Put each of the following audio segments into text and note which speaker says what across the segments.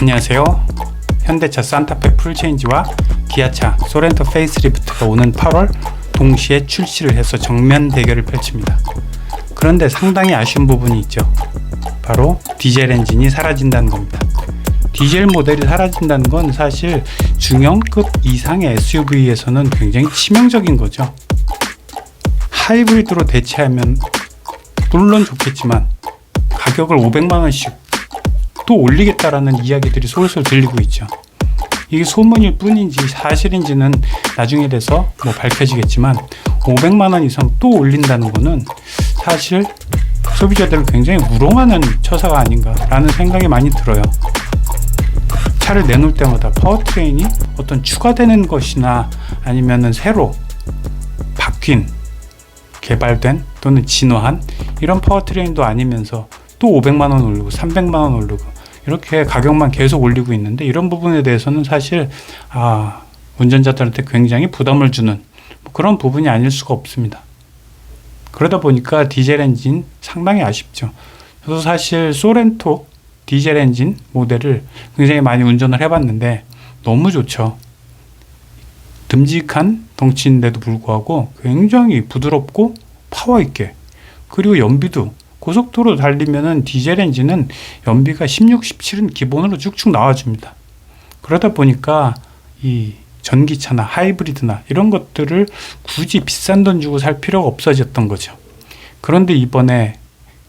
Speaker 1: 안녕하세요. 현대차 산타페 풀체인지와 기아차 소렌토 페이스리프트가 오는 8월 동시에 출시를 해서 정면 대결을 펼칩니다. 그런데 상당히 아쉬운 부분이 있죠. 바로 디젤 엔진이 사라진다는 겁니다. 디젤 모델이 사라진다는 건 사실 중형급 이상의 SUV에서는 굉장히 치명적인 거죠. 하이브리드로 대체하면 물론 좋겠지만 가격을 500만원씩 또 올리겠다라는 이야기들이 솔솔 들리고 있죠. 이게 소문일 뿐인지 사실인지는 나중에 돼서 밝혀지겠지만 500만원 이상 또 올린다는 거는 사실 소비자들을 굉장히 우롱하는 처사가 아닌가라는 생각이 많이 들어요. 차를 내놓을 때마다 파워트레인이 어떤 추가되는 것이나 아니면은 새로 바뀐 개발된 또는 진화한 이런 파워트레인도 아니면서 또 500만원 올리고 300만원 올리고 이렇게 가격만 계속 올리고 있는데, 이런 부분에 대해서는 사실 운전자들한테 굉장히 부담을 주는 그런 부분이 아닐 수가 없습니다. 그러다 보니까 디젤 엔진 상당히 아쉽죠. 저도 사실 소렌토 디젤 엔진 모델을 굉장히 많이 운전을 해봤는데 너무 좋죠. 듬직한 덩치인데도 불구하고 굉장히 부드럽고 파워 있게, 그리고 연비도 고속도로 달리면은 디젤 엔진은 연비가 16, 17은 기본으로 쭉쭉 나와줍니다. 그러다 보니까 이 전기차나 하이브리드나 이런 것들을 굳이 비싼 돈 주고 살 필요가 없어졌던 거죠. 그런데 이번에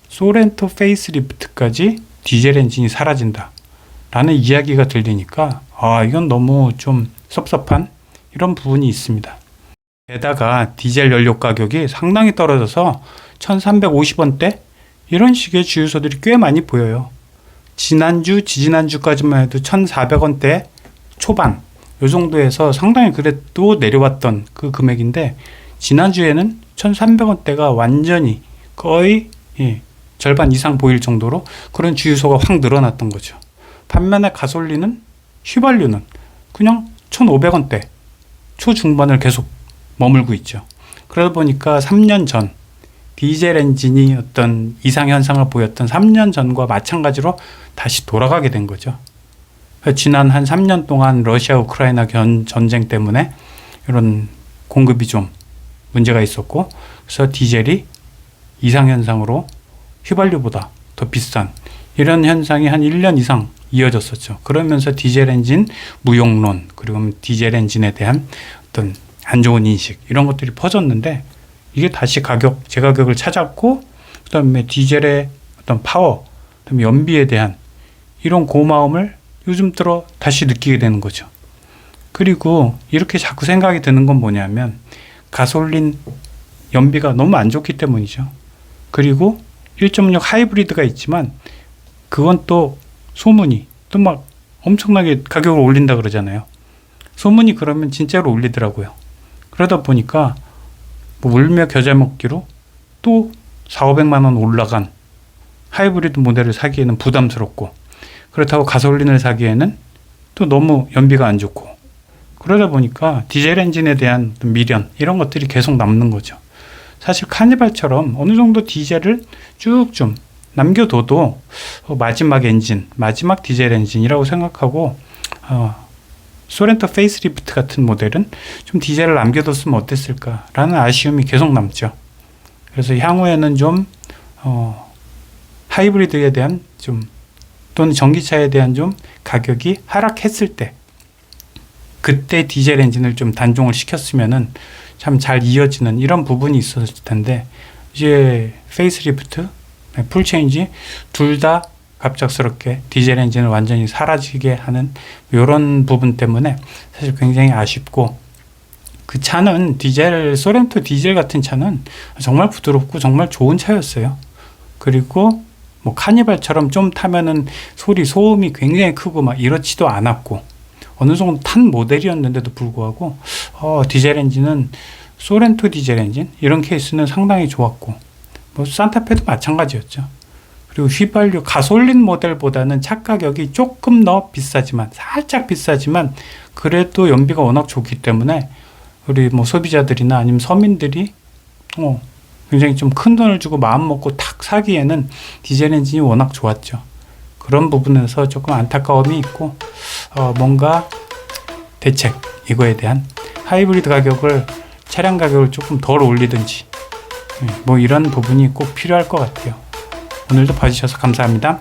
Speaker 1: 소렌토 페이스리프트까지 디젤 엔진이 사라진다 라는 이야기가 들리니까 이건 너무 좀 섭섭한 이런 부분이 있습니다. 게다가 디젤 연료 가격이 상당히 떨어져서 1350원대 이런 식의 주유소들이 꽤 많이 보여요. 지난주, 지지난주까지만 해도 1400원대 초반 요 정도에서 상당히 그래도 내려왔던 그 금액인데, 지난주에는 1300원대가 완전히 거의 절반 이상 보일 정도로 그런 주유소가 확 늘어났던 거죠. 반면에 가솔린은, 휘발유는 그냥 1500원대 초중반을 계속 머물고 있죠. 그러다 보니까 3년 전 디젤 엔진이 어떤 이상현상을 보였던 3년 전과 마찬가지로 다시 돌아가게 된 거죠. 지난 한 3년 동안 러시아 우크라이나 전쟁 때문에 이런 공급이 좀 문제가 있었고, 그래서 디젤이 이상현상으로 휘발유보다 더 비싼 이런 현상이 한 1년 이상 이어졌었죠. 그러면서 디젤 엔진 무용론, 그리고 디젤 엔진에 대한 어떤 안 좋은 인식, 이런 것들이 퍼졌는데, 이게 다시 제 가격을 찾았고, 그 다음에 디젤의 어떤 파워, 그 다음에 연비에 대한 이런 고마움을 요즘 들어 다시 느끼게 되는 거죠. 그리고 이렇게 자꾸 생각이 드는 건 뭐냐면, 가솔린 연비가 너무 안 좋기 때문이죠. 그리고 1.6 하이브리드가 있지만 그건 또 소문이 또 막 엄청나게 가격을 올린다 그러잖아요. 소문이 그러면 진짜로 올리더라고요. 그러다 보니까 울며 겨자 먹기로 또 400~500만 원 올라간 하이브리드 모델을 사기에는 부담스럽고, 그렇다고 가솔린을 사기에는 또 너무 연비가 안 좋고, 그러다 보니까 디젤 엔진에 대한 미련, 이런 것들이 계속 남는 거죠. 사실 카니발처럼 어느 정도 디젤을 쭉 좀 남겨둬도 마지막 엔진, 마지막 디젤 엔진이라고 생각하고, 소렌토 페이스리프트 같은 모델은 좀 디젤을 남겨뒀으면 어땠을까라는 아쉬움이 계속 남죠. 그래서 향후에는 좀 하이브리드에 대한 또는 전기차에 대한 가격이 하락했을 때, 그때 디젤 엔진을 좀 단종을 시켰으면은 참 잘 이어지는 이런 부분이 있었을 텐데, 이제 페이스리프트, 풀체인지 둘 다 갑작스럽게 디젤 엔진을 완전히 사라지게 하는 이런 부분 때문에 사실 굉장히 아쉽고, 그 차는 소렌토 디젤 같은 차는 정말 부드럽고 정말 좋은 차였어요. 그리고 카니발처럼 좀 타면은 소음이 굉장히 크고 막 이렇지도 않았고, 어느 정도 탄 모델이었는데도 불구하고 디젤 엔진은, 소렌토 디젤 엔진 이런 케이스는 상당히 좋았고, 산타페도 마찬가지였죠. 그리고 휘발유 가솔린 모델보다는 차 가격이 조금 더 비싸지만, 살짝 비싸지만 그래도 연비가 워낙 좋기 때문에 우리 소비자들이나 아니면 서민들이 굉장히 좀 큰 돈을 주고 마음 먹고 탁 사기에는 디젤 엔진이 워낙 좋았죠. 그런 부분에서 조금 안타까움이 있고 뭔가 대책 이거에 대한 하이브리드 가격을 차량 가격을 조금 덜 올리든지 뭐 이런 부분이 꼭 필요할 것 같아요. 오늘도 봐주셔서 감사합니다.